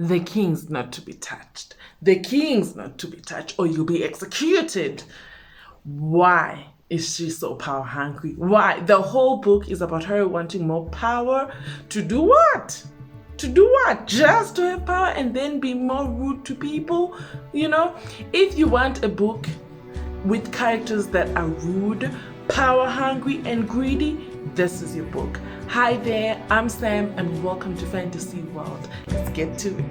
The king's not to be touched. The king's not to be touched, or you'll be executed. Why is she so power hungry? Why? The whole book is about her wanting more power to do what? To do what? Just to have power and then be more rude to people? You know, if you want a book with characters that are rude, power hungry, and greedy, this is your book. Hi there, I'm Sam and welcome to Fantasy World. Let's get to it.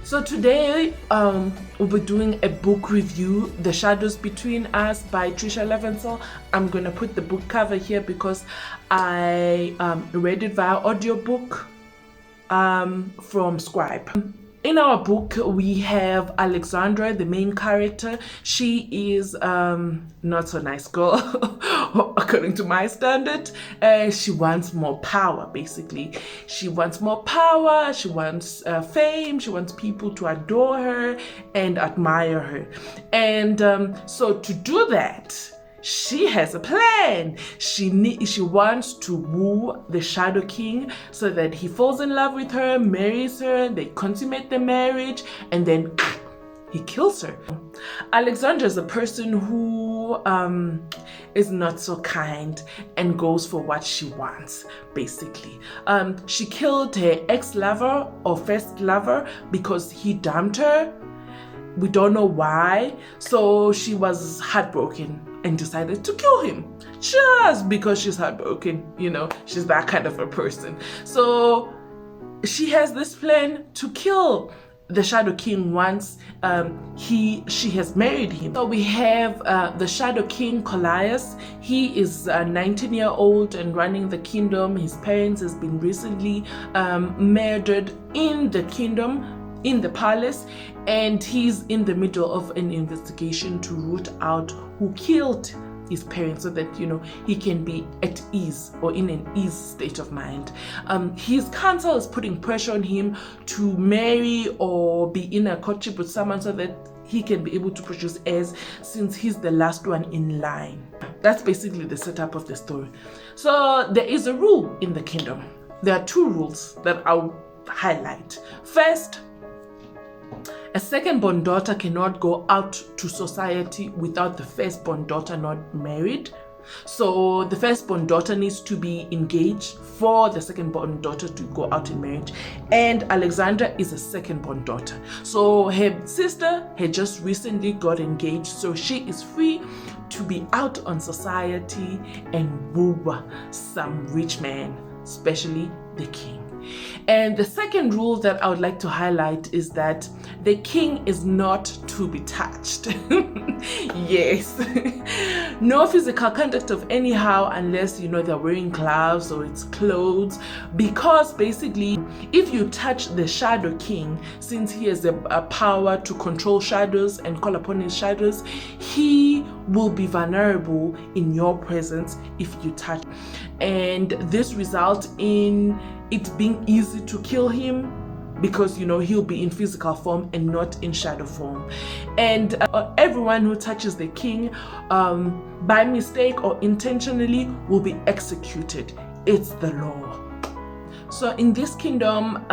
So today we'll be doing a book review, The Shadows Between Us by Tricia Levenseller. I'm gonna put the book cover here because I read it via audiobook from Scribe. In our book, we have Alexandra, the main character. She is not so nice girl, according to my standard. She wants more power, basically. She wants more power, she wants fame, she wants people to adore her and admire her. And so to do that, she has a plan. She wants to woo the Shadow King so that he falls in love with her, marries her, they consummate the marriage, and then he kills her. Alexandra is a person who is not so kind and goes for what she wants, basically. She killed her ex-lover or first lover because he dumped her. We don't know why. So she was heartbroken and decided to kill him just because she's heartbroken. You know, she's that kind of a person. So she has this plan to kill the Shadow King once she has married him. So we have the Shadow King Colias. He is 19-year-old and running the kingdom. His parents has been recently murdered in the kingdom, in the palace, and he's in the middle of an investigation to root out who killed his parents so that, you know, he can be at ease or in an ease state of mind. His council is putting pressure on him to marry or be in a courtship with someone so that he can be able to produce heirs, since he's the last one in line. That's basically the setup of the story. So there is a rule in the kingdom. There are two rules that I'll highlight. First, a second-born daughter cannot go out to society without the first-born daughter not married. So the first-born daughter needs to be engaged for the second-born daughter to go out in marriage. And Alexandra is a second-born daughter. So her sister had just recently got engaged, so she is free to be out on society and woo some rich man, especially the king. And the second rule that I would like to highlight is that the king is not to be touched. Yes. No physical contact of anyhow, unless, you know, they're wearing gloves or it's clothes. Because basically, if you touch the Shadow King, since he has a power to control shadows and call upon his shadows, he will be vulnerable in your presence if you touch. And this results in it being easy to kill him because, you know, he'll be in physical form and not in shadow form. And everyone who touches the king by mistake or intentionally will be executed. It's the law. So in this kingdom,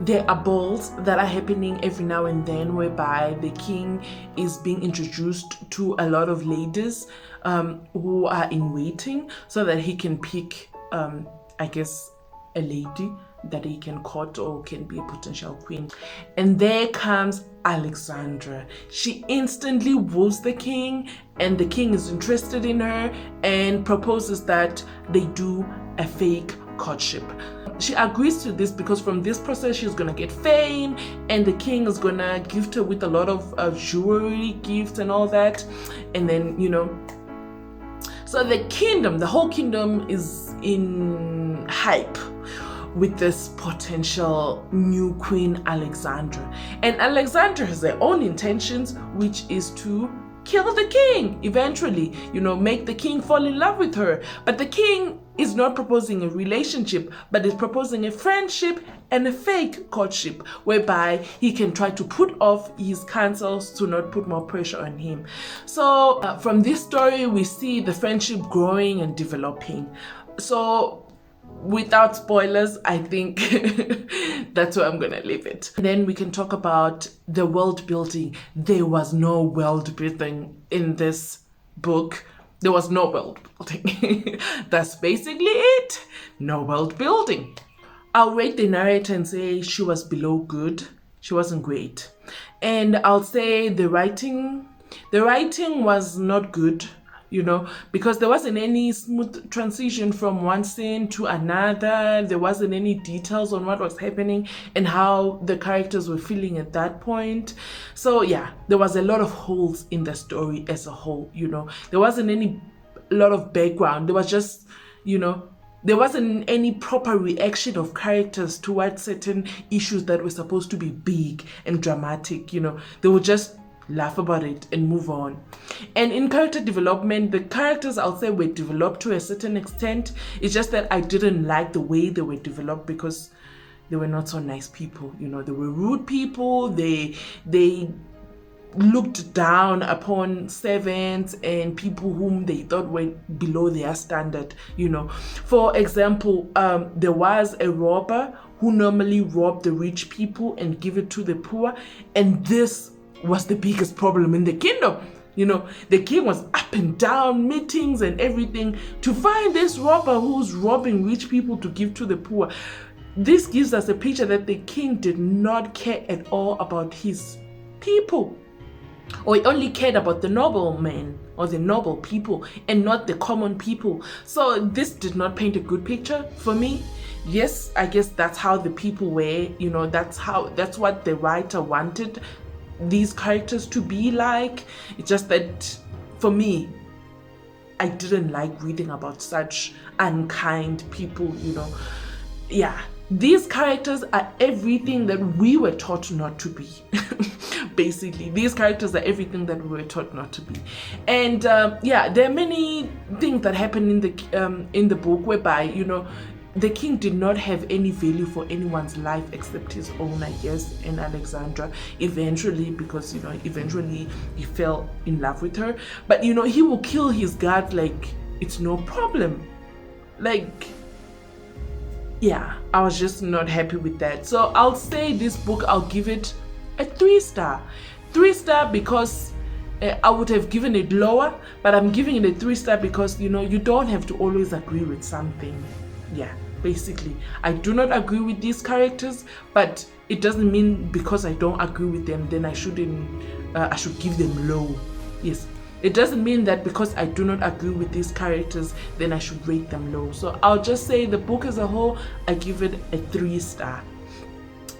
there are balls that are happening every now and then whereby the king is being introduced to a lot of ladies who are in waiting so that he can pick, I guess, a lady that he can court or can be a potential queen. And there comes Alexandra. She instantly woos the king, and the king is interested in her and proposes that they do a fake courtship. She agrees to this because from this process she's gonna get fame, and the king is gonna gift her with a lot of jewelry, gifts and all that. And then, you know, so the kingdom, the whole kingdom is in hype with this potential new queen Alexandra. And Alexandra has her own intentions, which is to kill the king eventually, make the king fall in love with her. But the king is not proposing a relationship, but is proposing a friendship and a fake courtship, whereby he can try to put off his counsels to not put more pressure on him. So from this story, we see the friendship growing and developing. So without spoilers, I think that's where I'm gonna leave it. Then we can talk about the world building. There was no world building in this book. There was no world building. That's basically it. No world building. I'll rate the narrator and say she was below good. She wasn't great. And I'll say the writing was not good. Because there wasn't any smooth transition from one scene to another. There wasn't any details on what was happening and how the characters were feeling at that point. So yeah, there was a lot of holes in the story as a whole. There wasn't a lot of background. There was just, there wasn't any proper reaction of characters towards certain issues that were supposed to be big and dramatic. They would just laugh about it and move on. And in character development, the characters, I'll say, were developed to a certain extent. It's just that I didn't like the way they were developed because they were not so nice people. They were rude people. They looked down upon servants and people whom they thought were below their standard. For example, there was a robber who normally robbed the rich people and give it to the poor, and this was the biggest problem in the kingdom. The king was up and down, meetings and everything, to find this robber who's robbing rich people to give to the poor. This gives us a picture that the king did not care at all about his people, or he only cared about the noblemen or the noble people and not the common people. So this did not paint a good picture for me. Yes, I guess that's how the people were, that's what the writer wanted these characters to be like. It's just that for me, I didn't like reading about such unkind people. Yeah, these characters are everything that we were taught not to be. Basically, these characters are everything that we were taught not to be. And yeah, there are many things that happen in the book whereby the king did not have any value for anyone's life except his own, I guess, and Alexandra eventually, because eventually he fell in love with her. But he will kill his guards like it's no problem. Like, yeah, I was just not happy with that. So I'll say this book, I'll give it a 3-star. 3-star because I would have given it lower, but I'm giving it a 3-star because you don't have to always agree with something. Yeah, basically, I do not agree with these characters, but it doesn't mean because I don't agree with them then I should give them low. Yes, it doesn't mean that because I do not agree with these characters then I should rate them low. So I'll just say the book as a whole, I give it a 3-star.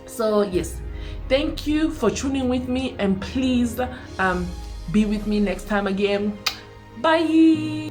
So yes, thank you for tuning with me, and please be with me next time again. Bye.